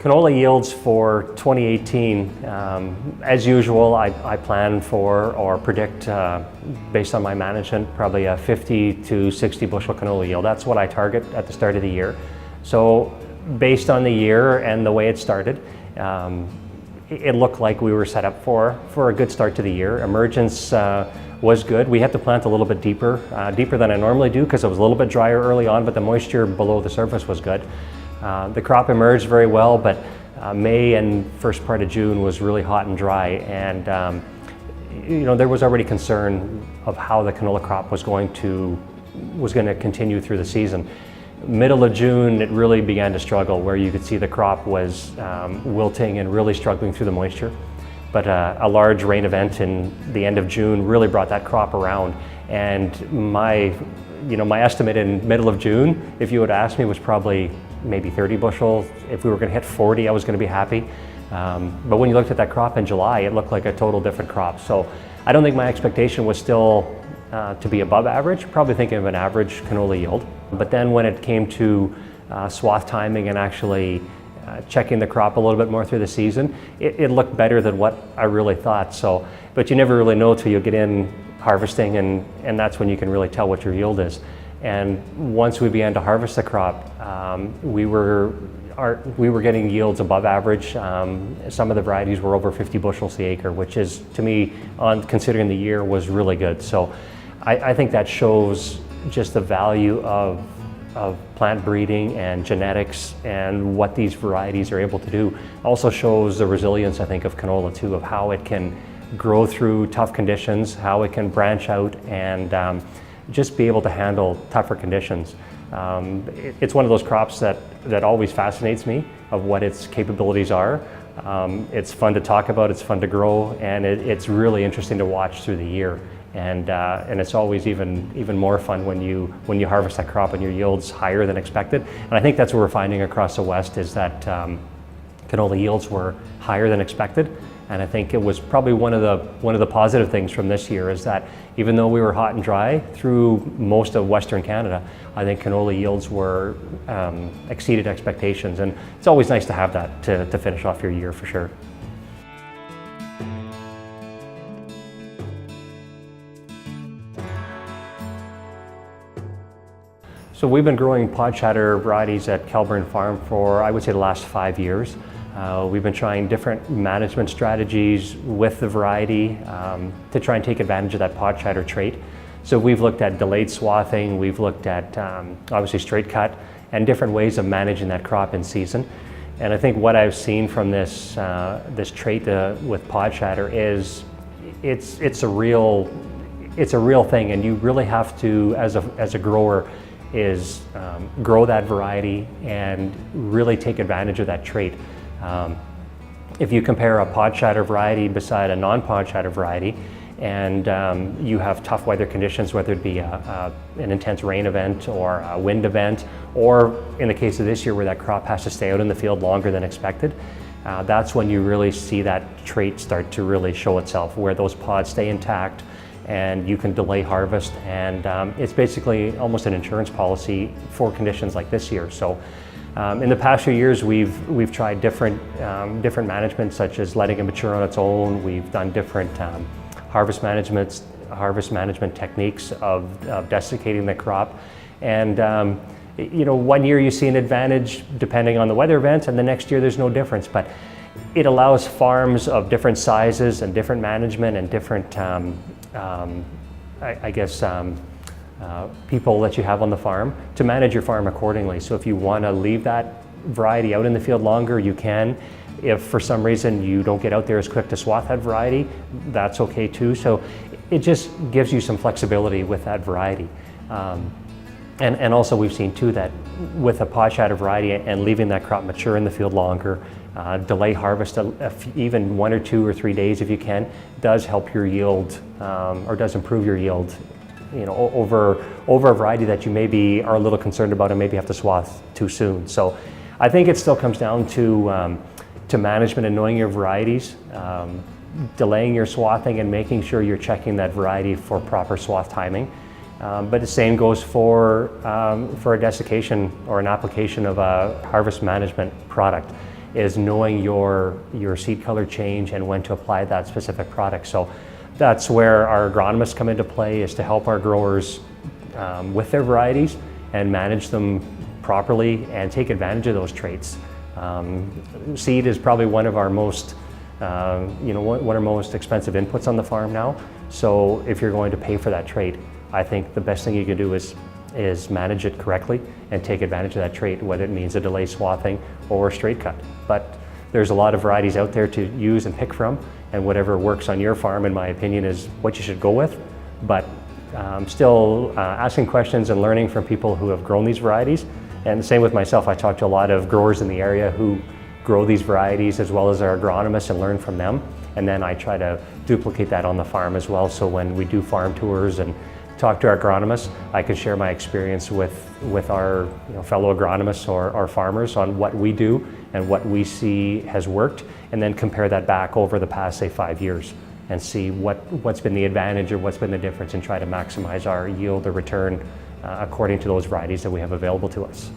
Canola yields for 2018, as usual, I plan for or predict, based on my management, probably a 50 to 60 bushel canola yield. That's what I target at the start of the year. So based on the year and the way it started, it looked like we were set up for a good start to the year. Emergence was good. We had to plant a little bit deeper than I normally do because it was a little bit drier early on, but the moisture below the surface was good. The crop emerged very well, but May and first part of June was really hot and dry, and there was already concern of how the canola crop was going to continue through the season. Middle of June, it really began to struggle, where you could see the crop was wilting and really struggling through the moisture. But a large rain event in the end of June really brought that crop around, and my estimate in middle of June, if you would ask me, was probably maybe 30 bushel. If we were going to hit 40, I was going to be happy. But when you looked at that crop in July, it looked like a total different crop. So I don't think my expectation was still to be above average, probably thinking of an average canola yield. But then when it came to swath timing and actually checking the crop a little bit more through the season, it looked better than what I really thought. But you never really know till you get in harvesting, and that's when you can really tell what your yield is. And once we began to harvest the crop, we were getting yields above average. Some of the varieties were over 50 bushels the acre, which is, to me, considering the year, was really good. So I think that shows just the value of plant breeding and genetics and what these varieties are able to do. Also shows the resilience, I think, of canola too, of how it can grow through tough conditions, how it can branch out and just be able to handle tougher conditions. It's one of those crops that always fascinates me, of what its capabilities are. It's fun to talk about, it's fun to grow, and it's really interesting to watch through the year. And it's always even more fun when you harvest that crop and your yield's higher than expected. And I think that's what we're finding across the West, is that canola yields were higher than expected. And I think it was probably one of the positive things from this year, is that even though we were hot and dry through most of Western Canada, I think canola yields were exceeded expectations. And it's always nice to have that to finish off your year, for sure. So we've been growing pod shatter varieties at Kelburn Farm for, I would say, the last 5 years. We've been trying different management strategies with the variety to try and take advantage of that pod shatter trait. So we've looked at delayed swathing, we've looked at obviously straight cut, and different ways of managing that crop in season. And I think what I've seen from this trait with pod shatter is it's a real thing, and you really have to, as a grower, is grow that variety and really take advantage of that trait. If you compare a pod shatter variety beside a non-pod shatter variety, and you have tough weather conditions, whether it be an intense rain event or a wind event, or in the case of this year where that crop has to stay out in the field longer than expected, that's when you really see that trait start to really show itself, where those pods stay intact and you can delay harvest, and it's basically almost an insurance policy for conditions like this year. So in the past few years, we've tried different management, such as letting it mature on its own. We've done different harvest management techniques of desiccating the crop, and 1 year you see an advantage depending on the weather event, and the next year there's no difference. But it allows farms of different sizes and different management and different people that you have on the farm to manage your farm accordingly. So if you want to leave that variety out in the field longer, you can. If for some reason you don't get out there as quick to swath that variety, that's okay too. So it just gives you some flexibility with that variety. And also we've seen too that with a pod shatter variety and leaving that crop mature in the field longer, delay harvest even 1 or 2 or 3 days if you can, does help your yield or does improve your yield, over a variety that you maybe are a little concerned about and maybe have to swath too soon. So I think it still comes down to management and knowing your varieties, delaying your swathing and making sure you're checking that variety for proper swath timing. But the same goes for a desiccation or an application of a harvest management product. is knowing your seed color change and when to apply that specific product. So that's where our agronomists come into play, is to help our growers with their varieties and manage them properly and take advantage of those traits. Seed is probably one of our most one of our most expensive inputs on the farm now. So if you're going to pay for that trait, I think the best thing you can do is manage it correctly and take advantage of that trait, whether it means a delay swathing or straight cut. But there's a lot of varieties out there to use and pick from, and whatever works on your farm, in my opinion, is what you should go with. But still asking questions and learning from people who have grown these varieties. And the same with myself. I talk to a lot of growers in the area who grow these varieties, as well as our agronomists, and learn from them. And then I try to duplicate that on the farm as well. So when we do farm tours and talk to our agronomists, I can share my experience with our fellow agronomists or farmers on what we do and what we see has worked, and then compare that back over the past, say, 5 years and see what's been the advantage or what's been the difference, and try to maximize our yield or return according to those varieties that we have available to us.